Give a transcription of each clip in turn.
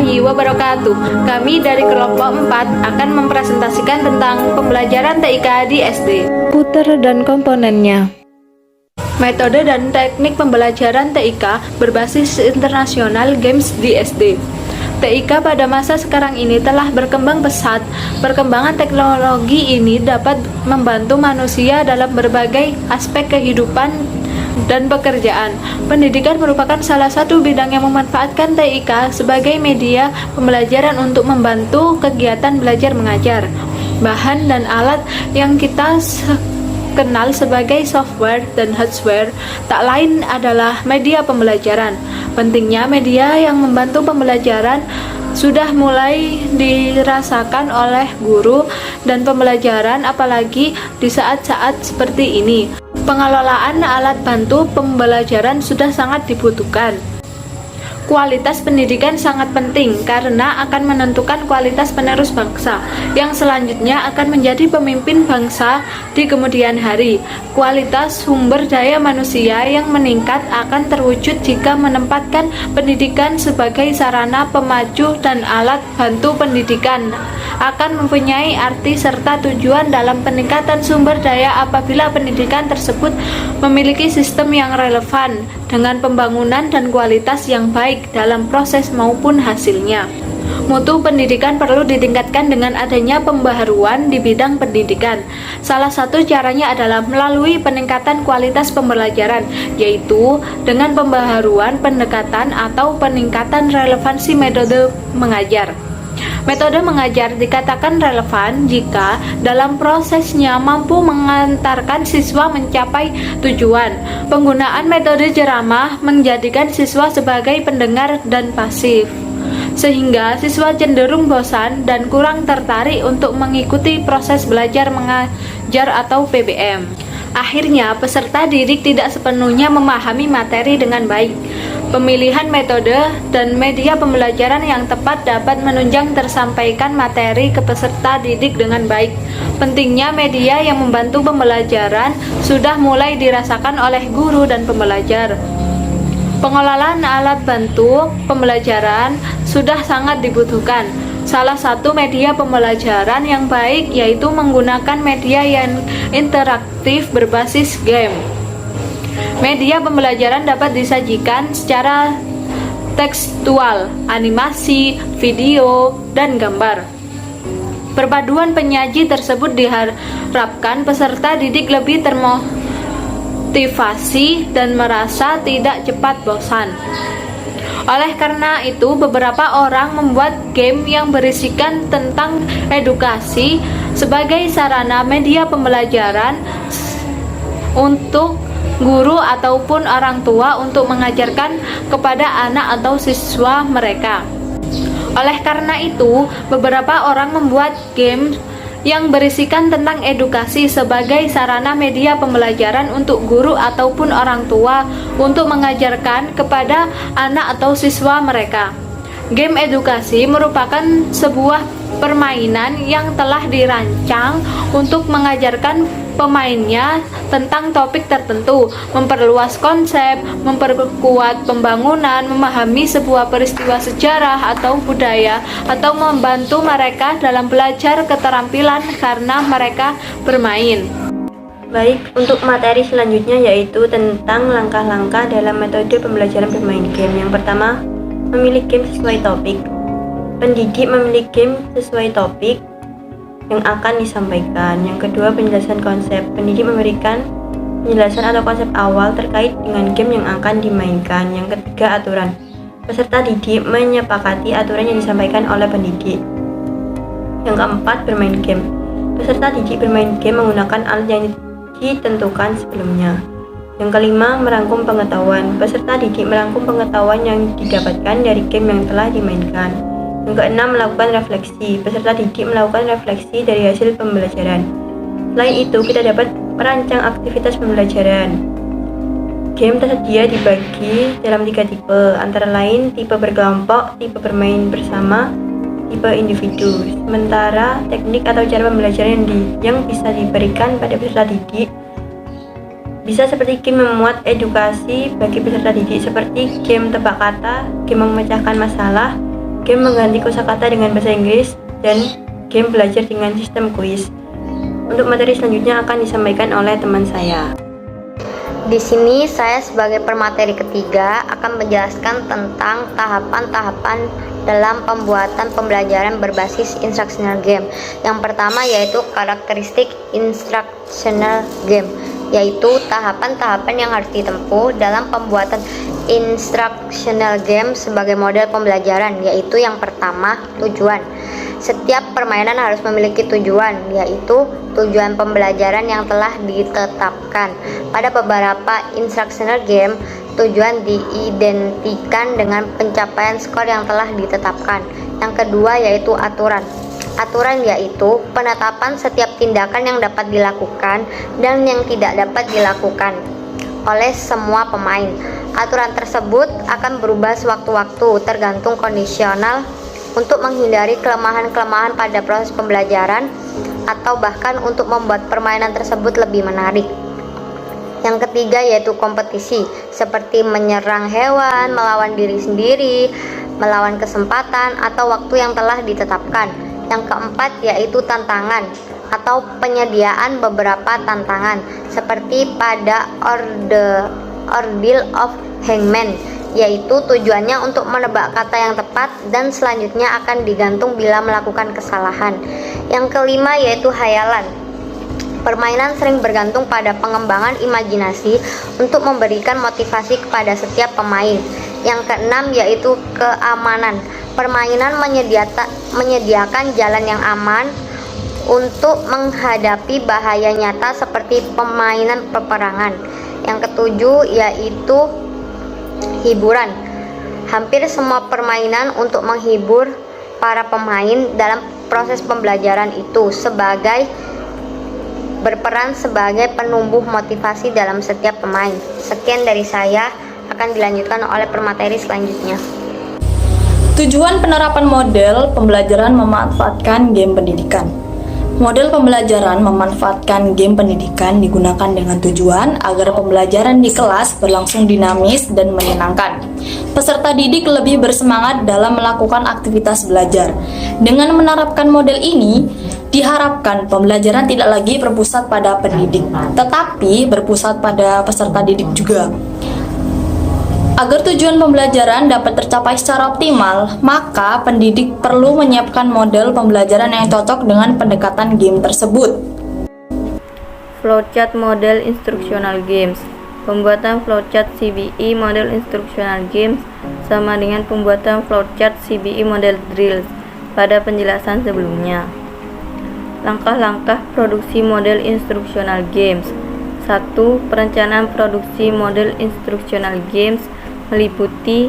warahmatullahi wabarakatuh. Kami dari kelompok 4 akan mempresentasikan tentang pembelajaran TIK di SD. Komputer dan komponennya. Metode dan teknik pembelajaran TIK berbasis internasional games di SD. TIK pada masa sekarang ini telah berkembang pesat. Perkembangan teknologi ini dapat membantu manusia dalam berbagai aspek kehidupan dan pekerjaan. Pendidikan merupakan salah satu bidang yang memanfaatkan TIK sebagai media pembelajaran untuk membantu kegiatan belajar mengajar. Bahan dan alat yang kita kenal sebagai software dan hardware tak lain adalah media pembelajaran. Pentingnya media yang membantu pembelajaran sudah mulai dirasakan oleh guru dan pembelajaran, apalagi di saat-saat seperti ini. Pengelolaan alat bantu pembelajaran sudah sangat dibutuhkan. Kualitas pendidikan sangat penting karena akan menentukan kualitas penerus bangsa yang selanjutnya akan menjadi pemimpin bangsa di kemudian hari. Kualitas sumber daya manusia yang meningkat akan terwujud jika menempatkan pendidikan sebagai sarana pemacu dan alat bantu pendidikan. Akan mempunyai arti serta tujuan dalam peningkatan sumber daya apabila pendidikan tersebut memiliki sistem yang relevan dengan pembangunan dan kualitas yang baik dalam proses maupun hasilnya. Mutu pendidikan perlu ditingkatkan dengan adanya pembaharuan di bidang pendidikan. Salah satu caranya adalah melalui peningkatan kualitas pembelajaran, yaitu dengan pembaharuan pendekatan atau peningkatan relevansi metode mengajar. Metode mengajar dikatakan relevan jika dalam prosesnya mampu mengantarkan siswa mencapai tujuan. Penggunaan metode ceramah menjadikan siswa sebagai pendengar dan pasif, sehingga siswa cenderung bosan dan kurang tertarik untuk mengikuti proses belajar mengajar atau PBM. Akhirnya, peserta didik tidak sepenuhnya memahami materi dengan baik. Pemilihan metode dan media pembelajaran yang tepat dapat menunjang tersampaikan materi ke peserta didik dengan baik. Pentingnya media yang membantu pembelajaran sudah mulai dirasakan oleh guru dan pembelajar. Pengelolaan alat bantu pembelajaran sudah sangat dibutuhkan. Salah satu media pembelajaran yang baik yaitu menggunakan media yang interaktif berbasis game. Media pembelajaran dapat disajikan secara tekstual, animasi, video, dan gambar. Perpaduan penyaji tersebut diharapkan peserta didik lebih termotivasi dan merasa tidak cepat bosan. Oleh karena itu, beberapa orang membuat game yang berisikan tentang edukasi sebagai sarana media pembelajaran untuk guru ataupun orang tua untuk mengajarkan kepada anak atau siswa mereka. Oleh karena itu, beberapa orang membuat game yang berisikan tentang edukasi sebagai sarana media pembelajaran untuk guru ataupun orang tua untuk mengajarkan kepada anak atau siswa mereka. Game edukasi merupakan sebuah permainan yang telah dirancang untuk mengajarkan pemainnya tentang topik tertentu, memperluas konsep, memperkuat pembangunan, memahami sebuah peristiwa sejarah atau budaya, atau membantu mereka dalam belajar keterampilan karena mereka bermain. Baik, untuk materi selanjutnya yaitu tentang langkah-langkah dalam metode pembelajaran bermain game. Yang pertama, memilih game sesuai topik. Pendidik memilih game sesuai topik yang akan disampaikan. Yang kedua, penjelasan konsep. Pendidik memberikan penjelasan atau konsep awal terkait dengan game yang akan dimainkan. Yang ketiga, aturan. Peserta didik menyepakati aturan yang disampaikan oleh pendidik. Yang keempat, bermain game. Peserta didik bermain game menggunakan alat yang ditentukan sebelumnya. Yang kelima, merangkum pengetahuan. Peserta didik merangkum pengetahuan yang didapatkan dari game yang telah dimainkan. Yang keenam, melakukan refleksi. Peserta didik melakukan refleksi dari hasil pembelajaran. Selain itu, kita dapat merancang aktivitas pembelajaran. Game tersedia dibagi dalam 3 tipe, antara lain tipe berkelompok, tipe bermain bersama, tipe individu. Sementara teknik atau cara pembelajaran yang bisa diberikan pada peserta didik bisa seperti game memuat edukasi bagi peserta didik seperti game tebak kata, game memecahkan masalah, game mengganti kosakata dengan bahasa Inggris, dan game belajar dengan sistem kuis. Untuk materi selanjutnya akan disampaikan oleh teman saya. Di sini saya sebagai pemateri ketiga akan menjelaskan tentang tahapan-tahapan dalam pembuatan pembelajaran berbasis instructional game. Yang pertama yaitu karakteristik instructional game, yaitu tahapan-tahapan yang harus ditempuh dalam pembuatan instructional game sebagai model pembelajaran, yaitu yang pertama, tujuan. Setiap permainan harus memiliki tujuan, yaitu tujuan pembelajaran yang telah ditetapkan. Pada beberapa instructional game, tujuan diidentikan dengan pencapaian skor yang telah ditetapkan. Yang kedua yaitu aturan. Aturan yaitu penetapan setiap tindakan yang dapat dilakukan dan yang tidak dapat dilakukan oleh semua pemain. Aturan tersebut akan berubah sewaktu-waktu tergantung kondisional untuk menghindari kelemahan-kelemahan pada proses pembelajaran atau bahkan untuk membuat permainan tersebut lebih menarik. Yang ketiga yaitu kompetisi, seperti menyerang hewan, melawan diri sendiri, melawan kesempatan atau waktu yang telah ditetapkan. Yang keempat yaitu tantangan atau penyediaan beberapa tantangan, seperti pada Ordeal of Hangman, yaitu tujuannya untuk menebak kata yang tepat dan selanjutnya akan digantung bila melakukan kesalahan. Yang kelima yaitu hayalan. Permainan sering bergantung pada pengembangan imajinasi untuk memberikan motivasi kepada setiap pemain. Yang keenam yaitu keamanan. Permainan menyediakan jalan yang aman untuk menghadapi bahaya nyata seperti permainan peperangan. Yang ketujuh yaitu hiburan. Hampir semua permainan untuk menghibur para pemain dalam proses pembelajaran itu berperan sebagai penumbuh motivasi dalam setiap pemain. Sekian dari saya, akan dilanjutkan oleh pemateri selanjutnya. Tujuan penerapan model pembelajaran memanfaatkan game pendidikan. Model pembelajaran memanfaatkan game pendidikan digunakan dengan tujuan agar pembelajaran di kelas berlangsung dinamis dan menyenangkan. Peserta didik lebih bersemangat dalam melakukan aktivitas belajar. Dengan menerapkan model ini, diharapkan pembelajaran tidak lagi berpusat pada pendidik, tetapi berpusat pada peserta didik juga. Agar tujuan pembelajaran dapat tercapai secara optimal, maka pendidik perlu menyiapkan model pembelajaran yang cocok dengan pendekatan game tersebut. Flowchart model instructional games. Pembuatan flowchart CBI model instructional games sama dengan pembuatan flowchart CBI model drills pada penjelasan sebelumnya. Langkah-langkah produksi model instructional games. 1. Perencanaan produksi model instructional games meliputi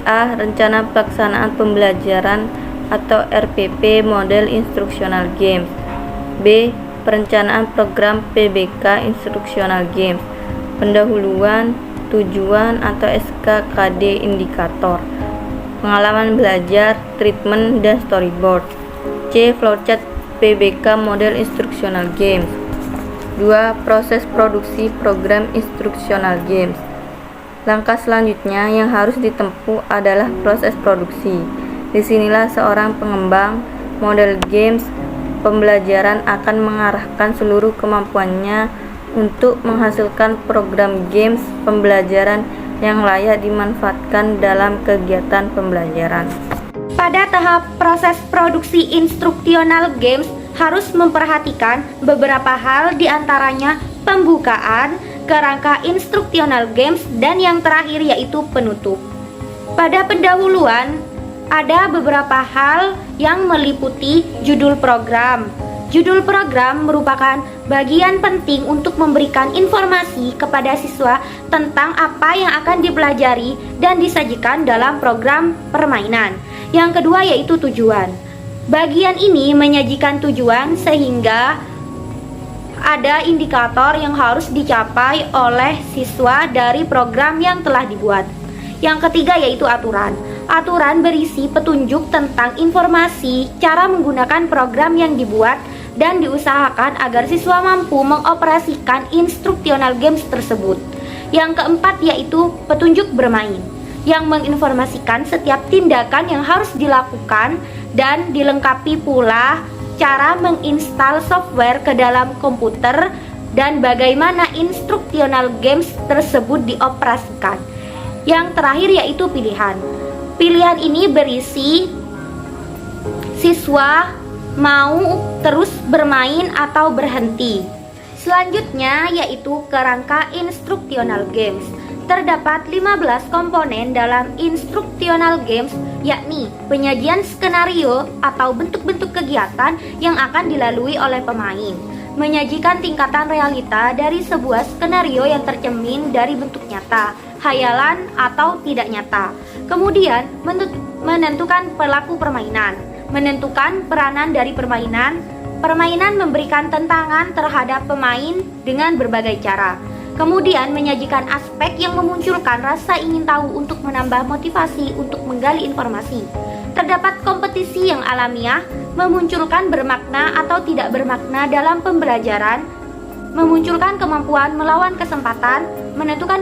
A. Rencana pelaksanaan pembelajaran atau RPP model instructional games. B. Perencanaan program PBK instructional games. Pendahuluan, tujuan atau SKKD indikator. Pengalaman belajar, treatment, dan storyboard. C. Flowchart PBK model instructional games. 2. Proses produksi program instructional games. Langkah selanjutnya yang harus ditempuh adalah proses produksi. Disinilah seorang pengembang model games pembelajaran akan mengarahkan seluruh kemampuannya untuk menghasilkan program games pembelajaran yang layak dimanfaatkan dalam kegiatan pembelajaran. Pada tahap proses produksi instruksional games harus memperhatikan beberapa hal, diantaranya pembukaan, kerangka instruksional games, dan yang terakhir yaitu penutup. Pada pendahuluan ada beberapa hal yang meliputi judul program. Judul program merupakan bagian penting untuk memberikan informasi kepada siswa tentang apa yang akan dipelajari dan disajikan dalam program permainan. Yang kedua yaitu tujuan. Bagian ini menyajikan tujuan sehingga ada indikator yang harus dicapai oleh siswa dari program yang telah dibuat. Yang ketiga yaitu aturan. Aturan berisi petunjuk tentang informasi cara menggunakan program yang dibuat dan diusahakan agar siswa mampu mengoperasikan instruksional games tersebut. Yang keempat yaitu petunjuk bermain. yang menginformasikan setiap tindakan yang harus dilakukan dan dilengkapi pula cara menginstal software ke dalam komputer dan bagaimana instructional games tersebut dioperasikan. Yang terakhir yaitu pilihan. Pilihan ini berisi siswa mau terus bermain atau berhenti. Selanjutnya yaitu kerangka instructional games. Terdapat 15 komponen dalam instructional games, yakni penyajian skenario atau bentuk-bentuk kegiatan yang akan dilalui oleh pemain, menyajikan tingkatan realita dari sebuah skenario yang tercermin dari bentuk nyata, khayalan atau tidak nyata. Kemudian menentukan pelaku permainan, menentukan peranan dari permainan. Permainan memberikan tantangan terhadap pemain dengan berbagai cara. Kemudian menyajikan aspek yang memunculkan rasa ingin tahu untuk menambah motivasi untuk menggali informasi. Terdapat kompetisi yang alamiah, memunculkan bermakna atau tidak bermakna dalam pembelajaran, memunculkan kemampuan melawan kesempatan, menentukan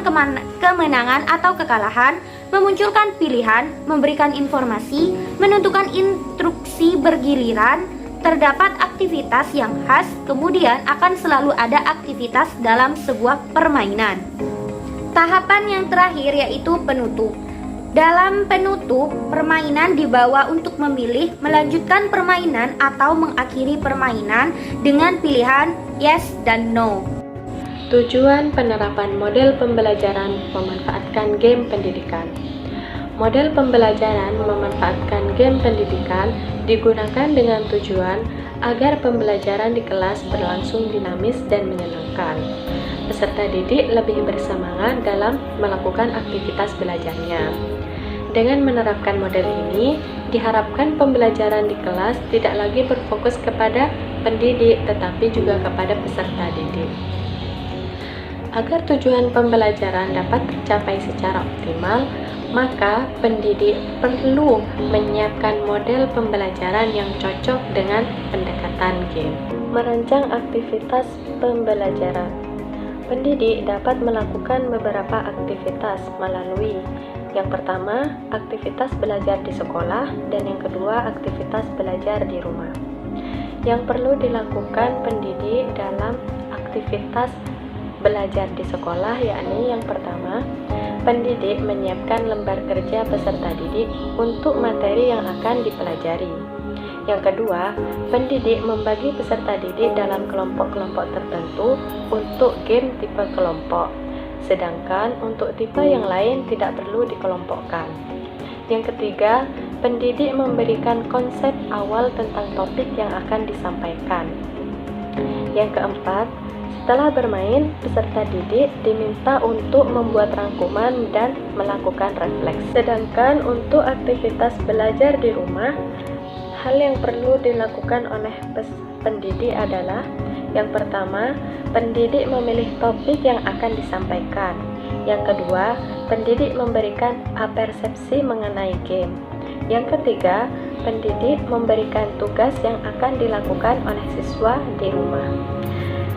kemenangan atau kekalahan, memunculkan pilihan, memberikan informasi, menentukan instruksi bergiliran. Terdapat aktivitas yang khas, kemudian akan selalu ada aktivitas dalam sebuah permainan. Tahapan yang terakhir yaitu penutup. Dalam penutup, permainan dibawa untuk memilih melanjutkan permainan atau mengakhiri permainan dengan pilihan yes dan no. Tujuan penerapan model pembelajaran memanfaatkan game pendidikan. Model pembelajaran memanfaatkan game pendidikan digunakan dengan tujuan agar pembelajaran di kelas berlangsung dinamis dan menyenangkan. Peserta didik lebih bersemangat dalam melakukan aktivitas belajarnya. Dengan menerapkan model ini, diharapkan pembelajaran di kelas tidak lagi berfokus kepada pendidik, tetapi juga kepada peserta didik. Agar tujuan pembelajaran dapat tercapai secara optimal, maka pendidik perlu menyiapkan model pembelajaran yang cocok dengan pendekatan game. Merancang aktivitas pembelajaran. Pendidik dapat melakukan beberapa aktivitas melalui yang pertama, aktivitas belajar di sekolah, dan yang kedua, aktivitas belajar di rumah. Yang perlu dilakukan pendidik dalam aktivitas belajar di sekolah yakni yang pertama, pendidik menyiapkan lembar kerja peserta didik untuk materi yang akan dipelajari. Yang kedua, pendidik membagi peserta didik dalam kelompok-kelompok tertentu untuk game tipe kelompok, sedangkan untuk tipe yang lain tidak perlu dikelompokkan. Yang ketiga, pendidik memberikan konsep awal tentang topik yang akan disampaikan. Yang keempat, setelah bermain, peserta didik diminta untuk membuat rangkuman dan melakukan refleksi. Sedangkan untuk aktivitas belajar di rumah, hal yang perlu dilakukan oleh pendidik adalah yang pertama, pendidik memilih topik yang akan disampaikan. Yang kedua, pendidik memberikan persepsi mengenai game. Yang ketiga, pendidik memberikan tugas yang akan dilakukan oleh siswa di rumah.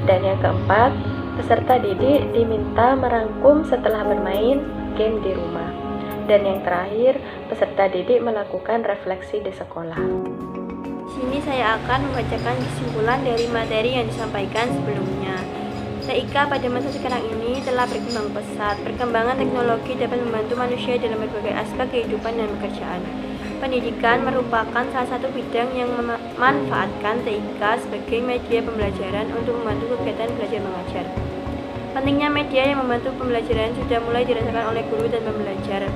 Dan yang keempat, peserta didik diminta merangkum setelah bermain game di rumah. Dan yang terakhir, peserta didik melakukan refleksi di sekolah. Sini saya akan membacakan kesimpulan dari materi yang disampaikan sebelumnya. TIK pada masa sekarang ini telah berkembang pesat. Perkembangan teknologi dapat membantu manusia dalam berbagai aspek kehidupan dan pekerjaan. Pendidikan merupakan salah satu bidang yang memanfaatkan TIK sebagai media pembelajaran untuk membantu kegiatan belajar mengajar. Pentingnya media yang membantu pembelajaran sudah mulai dirasakan oleh guru dan pembelajar.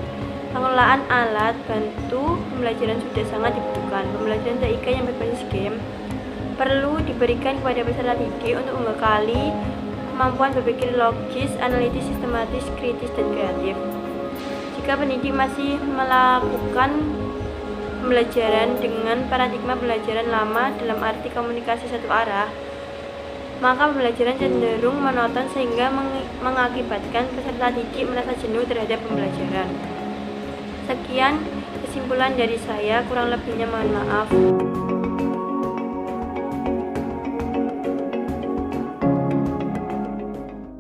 Pengelolaan alat bantu pembelajaran sudah sangat dibutuhkan. Pembelajaran TIK yang berbasis game perlu diberikan kepada peserta didik untuk membekali kemampuan berpikir logis, analitis, sistematis, kritis, dan kreatif. Jika pendidik masih melakukan pembelajaran dengan paradigma pembelajaran lama dalam arti komunikasi satu arah, maka pembelajaran cenderung monoton sehingga mengakibatkan peserta didik merasa jenuh terhadap pembelajaran. Sekian kesimpulan dari saya, kurang lebihnya mohon maaf.